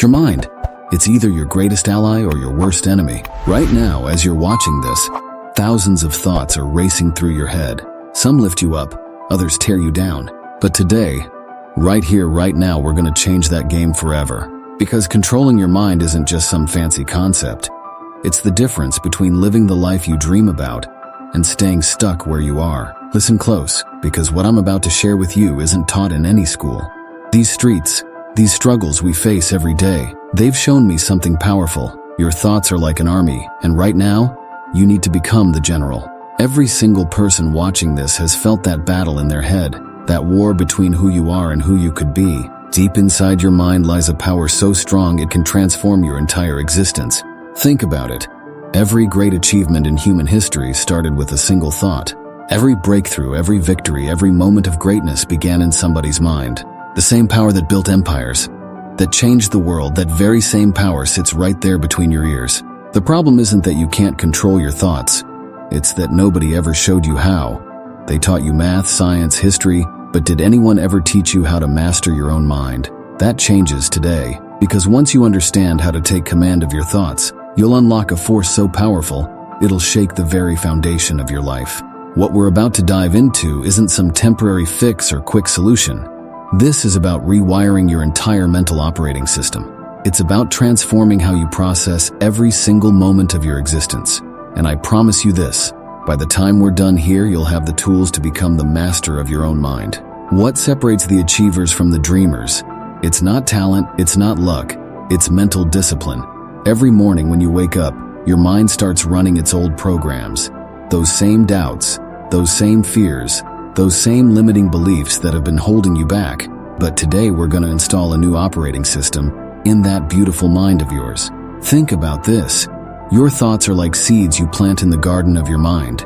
Your mind. It's either your greatest ally or your worst enemy. Right now, as you're watching this, thousands of thoughts are racing through your head. Some lift you up, others tear you down. But today, right here, right now, we're going to change that game forever. Because controlling your mind isn't just some fancy concept. It's the difference between living the life you dream about and staying stuck where you are. Listen close, because what I'm about to share with you isn't taught in any school. These streets, these struggles we face every day, they've shown me something powerful. Your thoughts are like an army, and right now, you need to become the general. Every single person watching this has felt that battle in their head, that war between who you are and who you could be. Deep inside your mind lies a power so strong it can transform your entire existence. Think about it. Every great achievement in human history started with a single thought. Every breakthrough, every victory, every moment of greatness began in somebody's mind. The same power that built empires, that changed the world, that very same power sits right there between your ears. The problem isn't that you can't control your thoughts. It's that nobody ever showed you how. They taught you math, science, history, but did anyone ever teach you how to master your own mind? That changes today, because once you understand how to take command of your thoughts, you'll unlock a force so powerful, it'll shake the very foundation of your life. What we're about to dive into isn't some temporary fix or quick solution. This is about rewiring your entire mental operating system. It's about transforming how you process every single moment of your existence. And I promise you this, by the time we're done here, you'll have the tools to become the master of your own mind. What separates the achievers from the dreamers? It's not talent, it's not luck, it's mental discipline. Every morning when you wake up, your mind starts running its old programs. Those same doubts, those same fears, those same limiting beliefs that have been holding you back. But today we're going to install a new operating system in that beautiful mind of yours. Think about this. Your thoughts are like seeds you plant in the garden of your mind.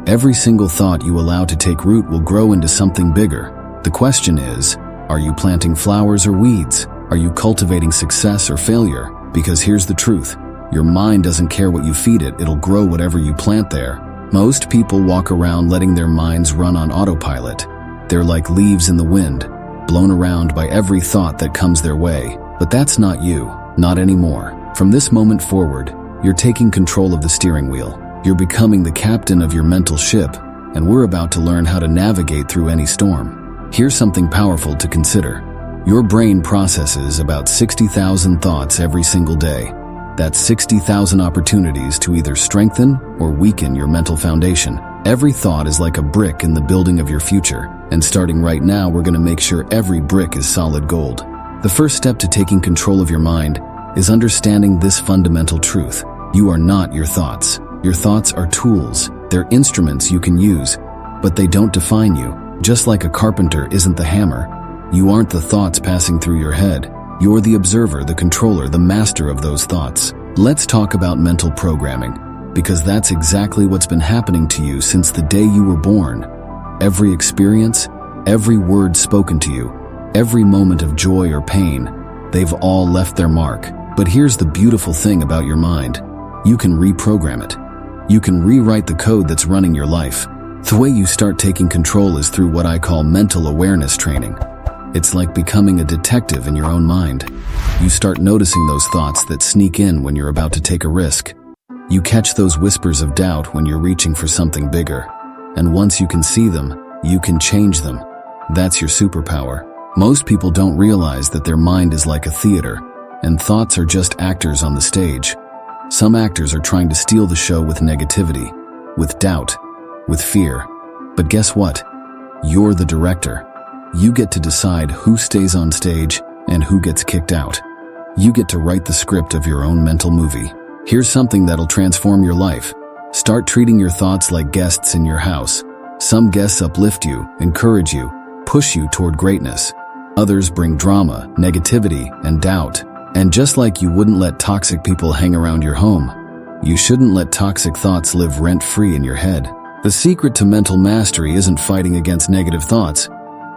Every single thought you allow to take root will grow into something bigger. The question is, are you planting flowers or weeds? Are you cultivating success or failure? Because here's the truth. Your mind doesn't care what you feed it, it'll grow whatever you plant there. Most people walk around letting their minds run on autopilot. They're like leaves in the wind, blown around by every thought that comes their way. But that's not you, not anymore. From this moment forward, you're taking control of the steering wheel. You're becoming the captain of your mental ship, and we're about to learn how to navigate through any storm. Here's something powerful to consider. Your brain processes about 60,000 thoughts every single day. That's 60,000 opportunities to either strengthen or weaken your mental foundation. Every thought is like a brick in the building of your future, and starting right now, we're going to make sure every brick is solid gold. The first step to taking control of your mind is understanding this fundamental truth. You are not your thoughts. Your thoughts are tools. They're instruments you can use, but they don't define you. Just like a carpenter isn't the hammer, you aren't the thoughts passing through your head. You're the observer, the controller, the master of those thoughts. Let's talk about mental programming, because that's exactly what's been happening to you since the day you were born. Every experience, every word spoken to you, every moment of joy or pain, they've all left their mark. But here's the beautiful thing about your mind. You can reprogram it. You can rewrite the code that's running your life. The way you start taking control is through what I call mental awareness training. It's like becoming a detective in your own mind. You start noticing those thoughts that sneak in when you're about to take a risk. You catch those whispers of doubt when you're reaching for something bigger. And once you can see them, you can change them. That's your superpower. Most people don't realize that their mind is like a theater, and thoughts are just actors on the stage. Some actors are trying to steal the show with negativity, with doubt, with fear. But guess what? You're the director. You get to decide who stays on stage and who gets kicked out. You get to write the script of your own mental movie. Here's something that'll transform your life. Start treating your thoughts like guests in your house. Some guests uplift you, encourage you, push you toward greatness. Others bring drama, negativity, and doubt. And just like you wouldn't let toxic people hang around your home, you shouldn't let toxic thoughts live rent-free in your head. The secret to mental mastery isn't fighting against negative thoughts.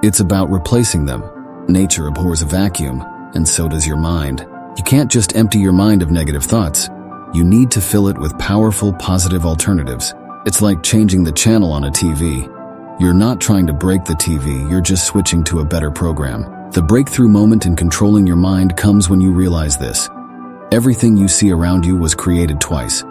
It's about replacing them. Nature abhors a vacuum, and so does your mind. You can't just empty your mind of negative thoughts. You need to fill it with powerful, positive alternatives. It's like changing the channel on a TV. You're not trying to break the TV, you're just switching to a better program. The breakthrough moment in controlling your mind comes when you realize this. Everything you see around you was created twice.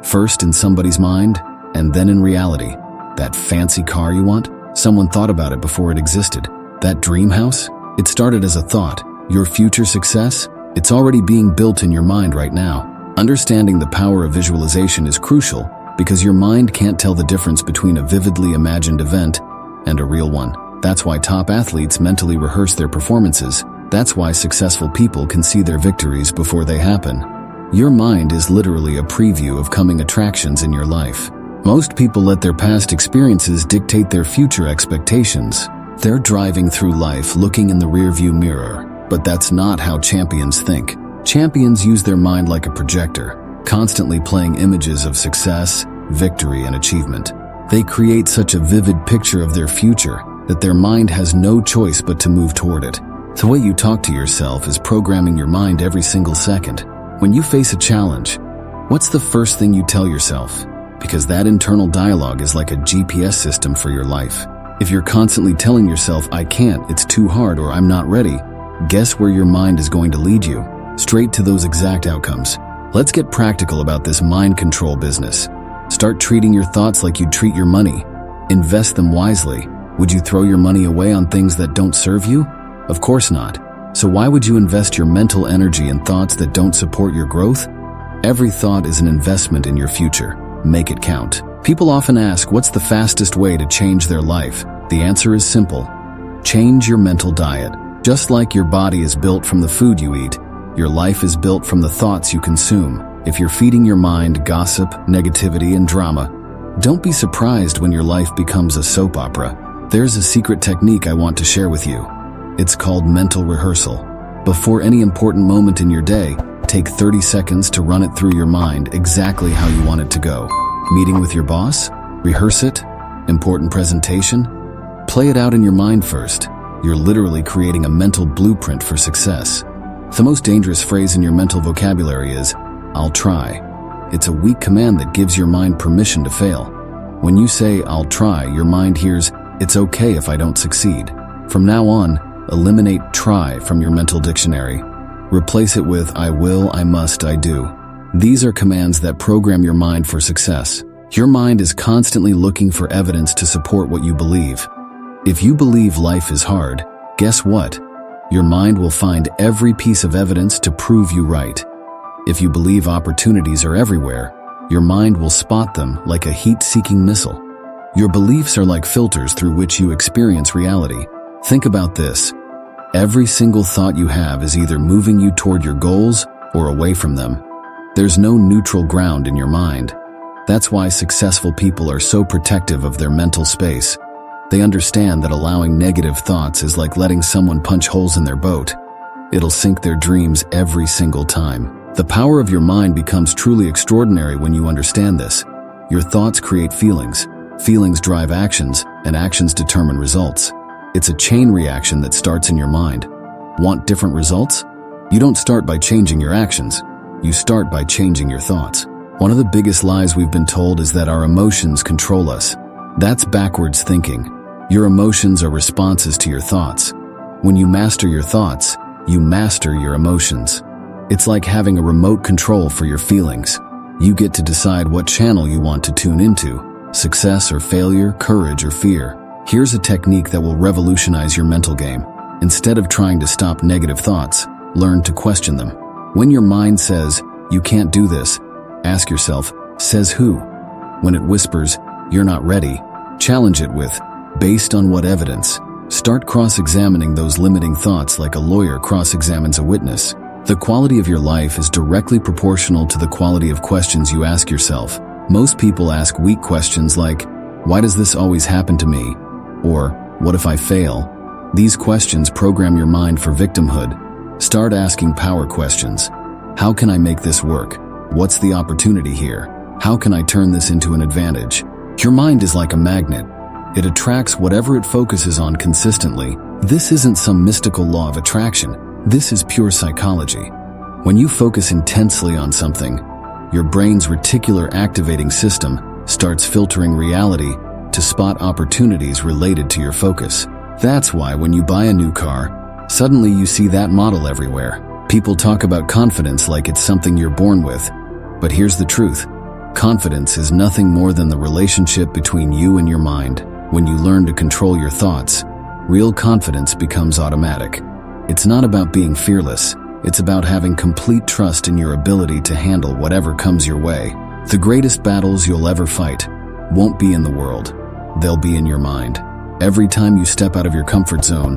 First in somebody's mind, and then in reality. That fancy car you want? Someone thought about it before it existed. That dream house? It started as a thought. Your future success? It's already being built in your mind right now. Understanding the power of visualization is crucial because your mind can't tell the difference between a vividly imagined event and a real one. That's why top athletes mentally rehearse their performances. That's why successful people can see their victories before they happen. Your mind is literally a preview of coming attractions in your life. Most people let their past experiences dictate their future expectations. They're driving through life looking in the rearview mirror. But that's not how champions think. Champions use their mind like a projector, constantly playing images of success, victory, and achievement. They create such a vivid picture of their future that their mind has no choice but to move toward it. The way you talk to yourself is programming your mind every single second. When you face a challenge, what's the first thing you tell yourself? Because that internal dialogue is like a GPS system for your life. If you're constantly telling yourself, I can't, it's too hard, or I'm not ready, guess where your mind is going to lead you? Straight to those exact outcomes. Let's get practical about this mind control business. Start treating your thoughts like you'd treat your money. Invest them wisely. Would you throw your money away on things that don't serve you? Of course not. So why would you invest your mental energy in thoughts that don't support your growth? Every thought is an investment in your future. Make it count. People often ask, what's the fastest way to change their life? The answer is simple. Change your mental diet. Just like your body is built from the food you eat, your life is built from the thoughts you consume. If you're feeding your mind gossip, negativity, and drama, don't be surprised when your life becomes a soap opera. There's a secret technique I want to share with you. It's called mental rehearsal. Before any important moment in your day, take 30 seconds to run it through your mind exactly how you want it to go. Meeting with your boss? Rehearse it. Important presentation? Play it out in your mind first. You're literally creating a mental blueprint for success. The most dangerous phrase in your mental vocabulary is, I'll try. It's a weak command that gives your mind permission to fail. When you say, I'll try, your mind hears, it's okay if I don't succeed. From now on, eliminate try from your mental dictionary. Replace it with, I will, I must, I do. These are commands that program your mind for success. Your mind is constantly looking for evidence to support what you believe. If you believe life is hard, guess what? Your mind will find every piece of evidence to prove you right. If you believe opportunities are everywhere, your mind will spot them like a heat-seeking missile. Your beliefs are like filters through which you experience reality. Think about this. Every single thought you have is either moving you toward your goals or away from them. There's no neutral ground in your mind. That's why successful people are so protective of their mental space. They understand that allowing negative thoughts is like letting someone punch holes in their boat. It'll sink their dreams every single time. The power of your mind becomes truly extraordinary when you understand this. Your thoughts create feelings. Feelings drive actions, and actions determine results. It's a chain reaction that starts in your mind. Want different results? You don't start by changing your actions. You start by changing your thoughts. One of the biggest lies we've been told is that our emotions control us. That's backwards thinking. Your emotions are responses to your thoughts. When you master your thoughts, you master your emotions. It's like having a remote control for your feelings. You get to decide what channel you want to tune into, success or failure, courage or fear. Here's a technique that will revolutionize your mental game. Instead of trying to stop negative thoughts, learn to question them. When your mind says, you can't do this, ask yourself, says who? When it whispers, you're not ready, challenge it with, based on what evidence? Start cross-examining those limiting thoughts like a lawyer cross-examines a witness. The quality of your life is directly proportional to the quality of questions you ask yourself. Most people ask weak questions like, why does this always happen to me? Or, what if I fail? These questions program your mind for victimhood. Start asking power questions. How can I make this work? What's the opportunity here? How can I turn this into an advantage? Your mind is like a magnet. It attracts whatever it focuses on consistently. This isn't some mystical law of attraction. This is pure psychology. When you focus intensely on something, your brain's reticular activating system starts filtering reality to spot opportunities related to your focus. That's why when you buy a new car, Suddenly you see that model everywhere. People talk about confidence like it's something you're born with. But here's the truth. Confidence is nothing more than the relationship between you and your mind. When you learn to control your thoughts, real confidence becomes automatic. It's not about being fearless. It's about having complete trust in your ability to handle whatever comes your way. The greatest battles you'll ever fight won't be in the world. They'll be in your mind. Every time you step out of your comfort zone,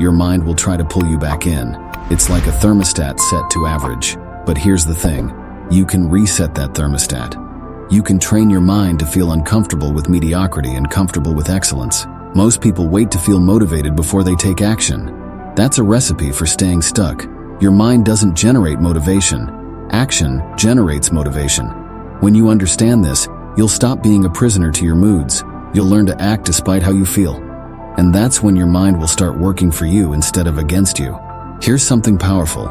your mind will try to pull you back in. It's like a thermostat set to average. But here's the thing. You can reset that thermostat. You can train your mind to feel uncomfortable with mediocrity and comfortable with excellence. Most people wait to feel motivated before they take action. That's a recipe for staying stuck. Your mind doesn't generate motivation. Action generates motivation. When you understand this, you'll stop being a prisoner to your moods. You'll learn to act despite how you feel. And that's when your mind will start working for you instead of against you. Here's something powerful.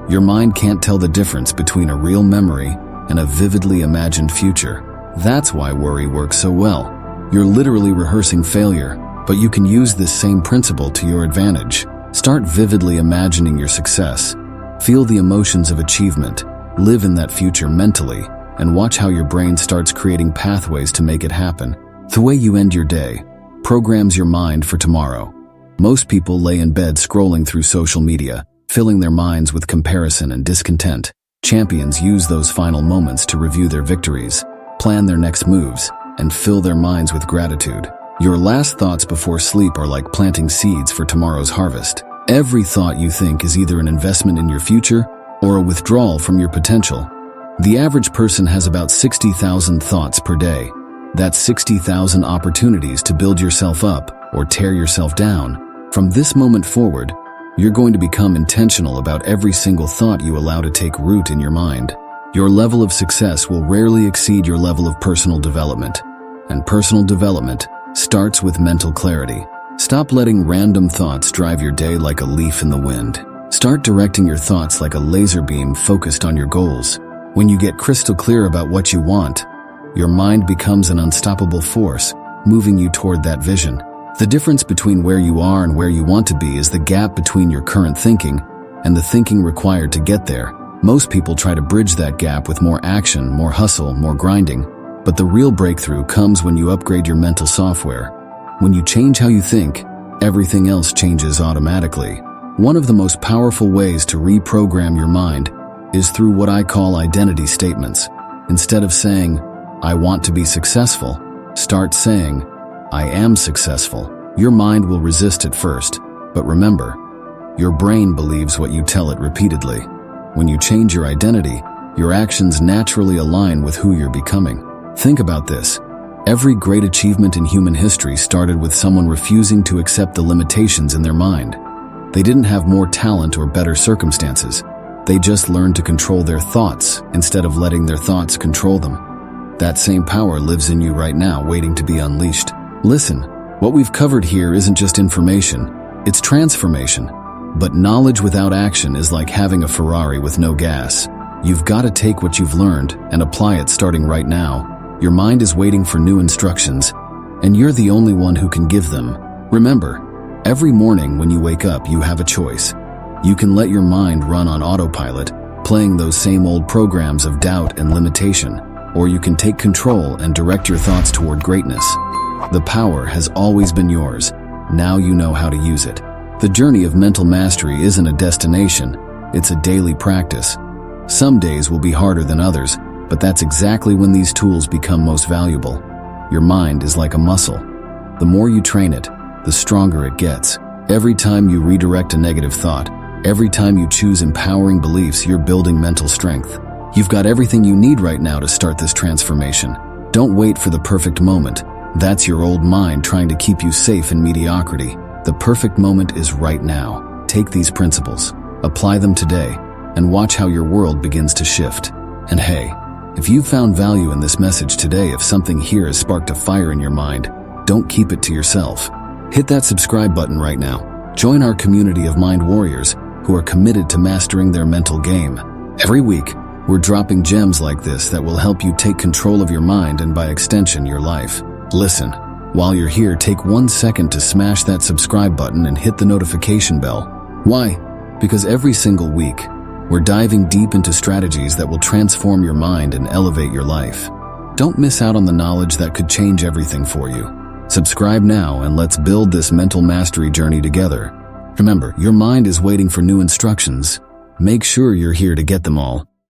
Your mind can't tell the difference between a real memory and a vividly imagined future. That's why worry works so well. You're literally rehearsing failure, but you can use this same principle to your advantage. Start vividly imagining your success. Feel the emotions of achievement. Live in that future mentally, and watch how your brain starts creating pathways to make it happen. The way you end your day programs your mind for tomorrow. Most people lay in bed scrolling through social media, filling their minds with comparison and discontent. Champions use those final moments to review their victories, plan their next moves, and fill their minds with gratitude. Your last thoughts before sleep are like planting seeds for tomorrow's harvest. Every thought you think is either an investment in your future or a withdrawal from your potential. The average person has about 60,000 thoughts per day. That's 60,000 opportunities to build yourself up or tear yourself down. From this moment forward, you're going to become intentional about every single thought you allow to take root in your mind. Your level of success will rarely exceed your level of personal development. And personal development starts with mental clarity. Stop letting random thoughts drive your day like a leaf in the wind. Start directing your thoughts like a laser beam focused on your goals. When you get crystal clear about what you want, your mind becomes an unstoppable force, moving you toward that vision. The difference between where you are and where you want to be is the gap between your current thinking and the thinking required to get there. Most people try to bridge that gap with more action, more hustle, more grinding. But the real breakthrough comes when you upgrade your mental software. When you change how you think, everything else changes automatically. One of the most powerful ways to reprogram your mind is through what I call identity statements. Instead of saying, "I want to be successful," start saying, "I am successful." Your mind will resist at first, but remember, your brain believes what you tell it repeatedly. When you change your identity, your actions naturally align with who you're becoming. Think about this. Every great achievement in human history started with someone refusing to accept the limitations in their mind. They didn't have more talent or better circumstances. They just learned to control their thoughts instead of letting their thoughts control them. That same power lives in you right now, waiting to be unleashed. Listen, what we've covered here isn't just information, it's transformation. But knowledge without action is like having a Ferrari with no gas. You've got to take what you've learned and apply it starting right now. Your mind is waiting for new instructions, and you're the only one who can give them. Remember, every morning when you wake up, you have a choice. You can let your mind run on autopilot, playing those same old programs of doubt and limitation, or you can take control and direct your thoughts toward greatness. The power has always been yours. Now you know how to use it. The journey of mental mastery isn't a destination, it's a daily practice. Some days will be harder than others, but that's exactly when these tools become most valuable. Your mind is like a muscle. The more you train it, the stronger it gets. Every time you redirect a negative thought, every time you choose empowering beliefs, you're building mental strength. You've got everything you need right now to start this transformation. Don't wait for the perfect moment. That's your old mind trying to keep you safe in mediocrity. The perfect moment is right now. Take these principles, apply them today, and watch how your world begins to shift. And hey, if you found value in this message today, if something here has sparked a fire in your mind, don't keep it to yourself. Hit that subscribe button right now. Join our community of mind warriors who are committed to mastering their mental game. Every week, we're dropping gems like this that will help you take control of your mind and by extension, your life. Listen, while you're here, take 1 second to smash that subscribe button and hit the notification bell. Why? Because every single week, we're diving deep into strategies that will transform your mind and elevate your life. Don't miss out on the knowledge that could change everything for you. Subscribe now and let's build this mental mastery journey together. Remember, your mind is waiting for new instructions. Make sure you're here to get them all.